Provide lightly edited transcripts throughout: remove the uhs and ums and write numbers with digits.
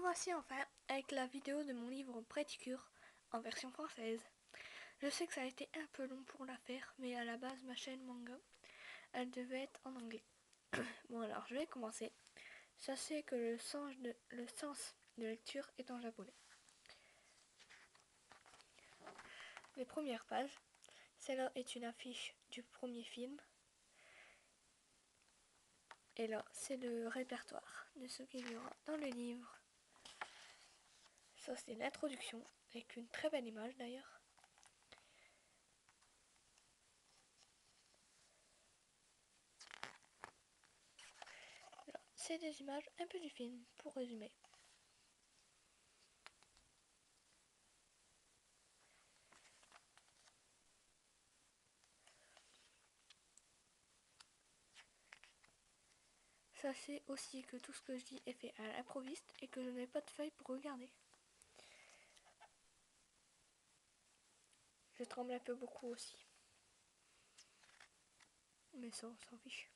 voici enfin avec la vidéo de mon livre Préticure en version française. Je sais que ça a été un peu long pour la faire, mais à la base ma chaîne manga, elle devait être en anglais. Bon alors je vais commencer. Sachez que le sens de lecture est en japonais. Les premières pages, celle-là est une affiche du premier film. Et là, c'est le répertoire de ce qu'il y aura dans le livre. Ça, c'est l'introduction, avec une très belle image d'ailleurs. C'est des images un peu du film, pour résumer. Sachez aussi que tout ce que je dis est fait à l'improviste et que je n'ai pas de feuille pour regarder. Je tremble un peu beaucoup aussi. Mais ça, on s'en fiche.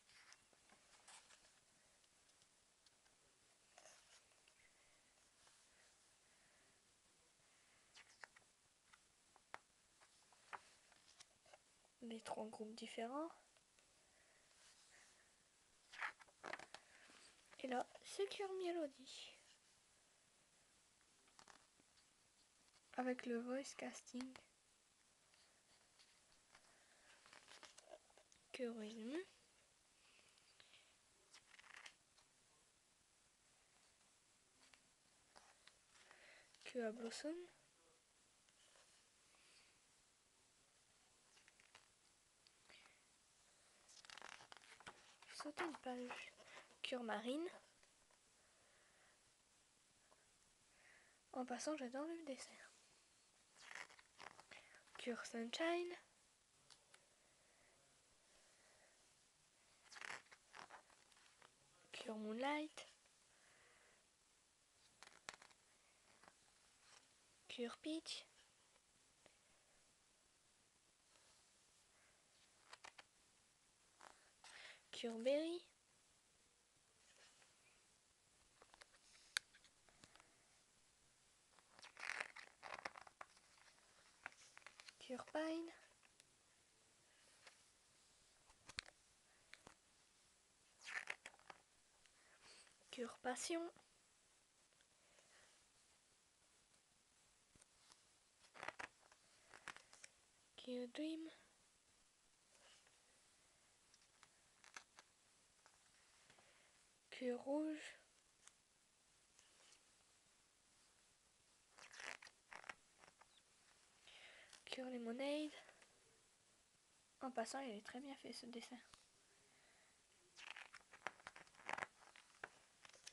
Les trois groupes différents. Et là, Secure Melody. Avec le voice casting. Que résume. Que à Blossom. Sauter une page. Cure Marine. En passant, j'adore le dessin. Cure Sunshine. Cure Moonlight. Cure Peach. Cure Berry. Cure Pine. Cure Passion. Cure Dream. Cure Rouge. Cure Lemonade. En passant, il est très bien fait ce dessin.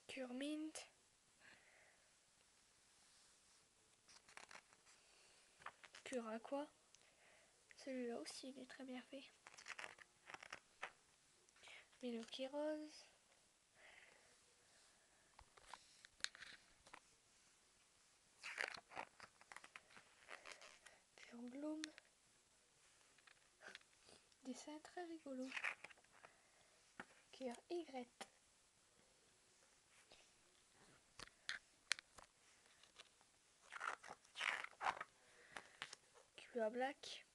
Cure Mint. Cure Aqua. Celui-là aussi, il est très bien fait. Milky Rose. Cure Bloom. Dessin très rigolo. Cure Y. Cure Black.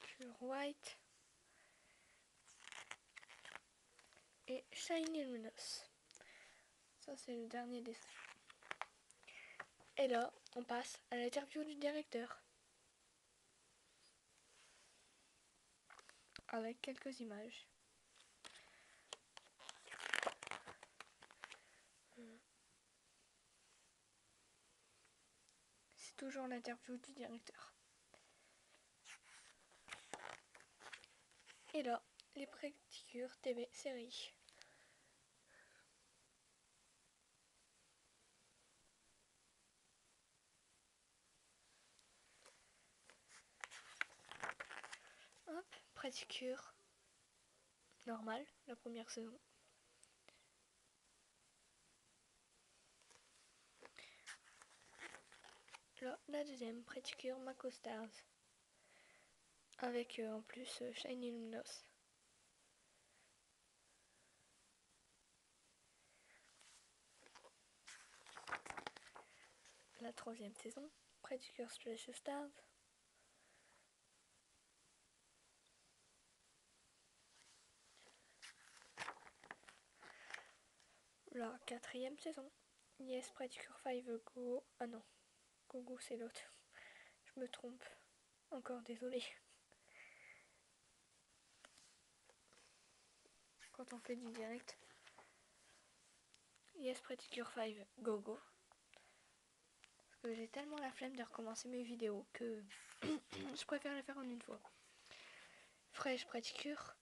Cure White. Et Shiny Luminous. Ça, c'est le dernier dessin. Et là, on passe à l'interview du directeur. Avec quelques images. C'est toujours l'interview du directeur. Et là, les Préticure TV série. Hop, Préticure. Normal, la première saison. Là, la deuxième, Préticure Mako Stars. Avec en plus Shiny Luminous. la 3e saison, Pretty Cure / Stars. La 4e saison, Yes Pretty Cure 5 Go. Ah non, Gogo c'est l'autre. Je me trompe. Encore désolé. Quand on fait du direct. Yes Pretty Cure 5 Gogo. Parce que j'ai tellement la flemme de recommencer mes vidéos que je préfère les faire en une fois. Fresh Pretty Cure.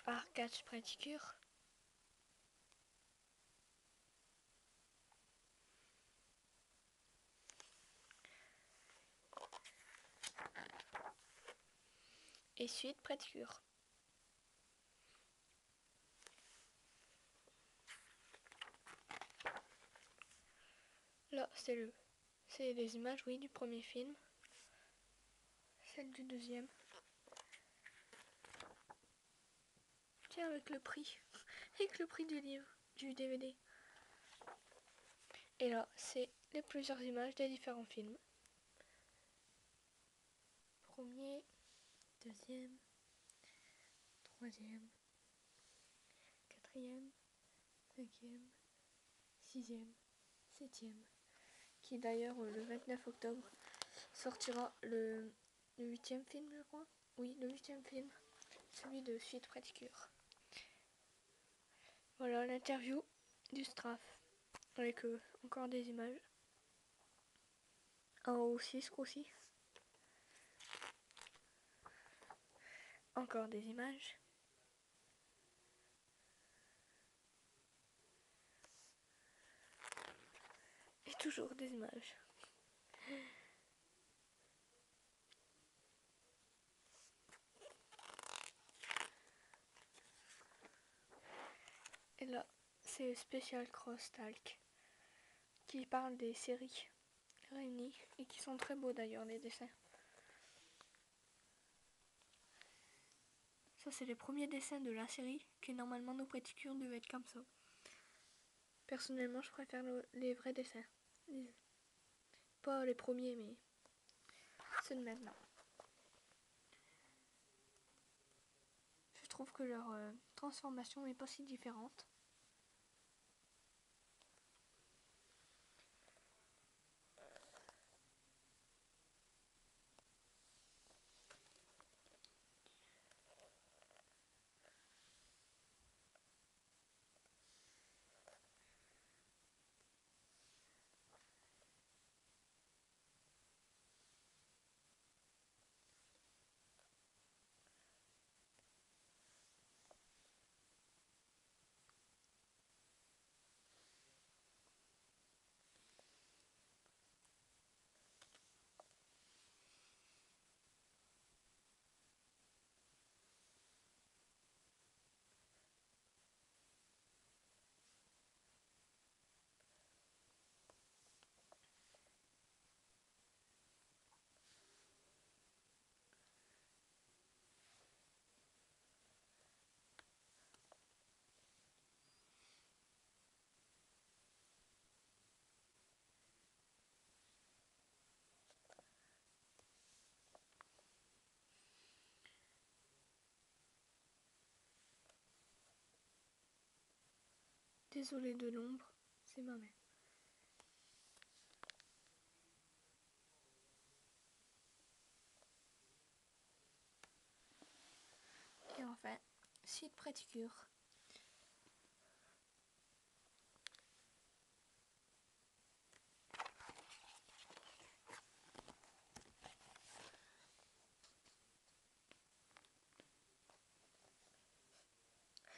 Arcade Pretty Cure. Et suite Pretty Cure. Là, c'est les images, oui, du premier film. Celle du deuxième. Tiens, avec le prix. Avec le prix du livre, du DVD. Et là, c'est les plusieurs images des différents films. Premier, deuxième, troisième, quatrième, cinquième, sixième, septième. Qui d'ailleurs, le 29 octobre, sortira le 8e film, je crois. Oui, le 8e film. Celui de Suite Pretty Cure. Voilà l'interview du Straff. Avec encore des images. En haut aussi ce coup-ci. Encore des images. Et toujours des images. Et là, c'est Special Cross Talk qui parle des séries réunies et qui sont très beaux d'ailleurs les dessins. Ça c'est les premiers dessins de la série qui normalement nos Pretty Cure devaient être comme ça. Personnellement je préfère les vrais dessins. Pas les premiers mais ceux de maintenant. Je trouve que leur transformation n'est pas si différente. Désolée de l'ombre, c'est ma mère. Et enfin, Suite Pretty Cure.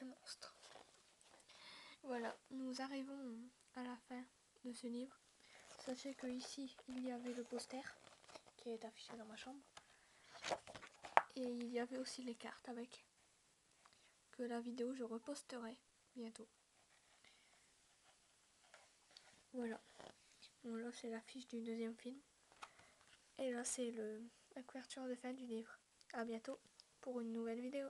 Un monstre. Voilà, nous arrivons à la fin de ce livre. Sachez que ici, il y avait le poster qui est affiché dans ma chambre. Et il y avait aussi les cartes avec. Que la vidéo, je reposterai bientôt. Voilà. Bon, là, c'est l'affiche du deuxième film. Et là, c'est la couverture de fin du livre. A bientôt pour une nouvelle vidéo.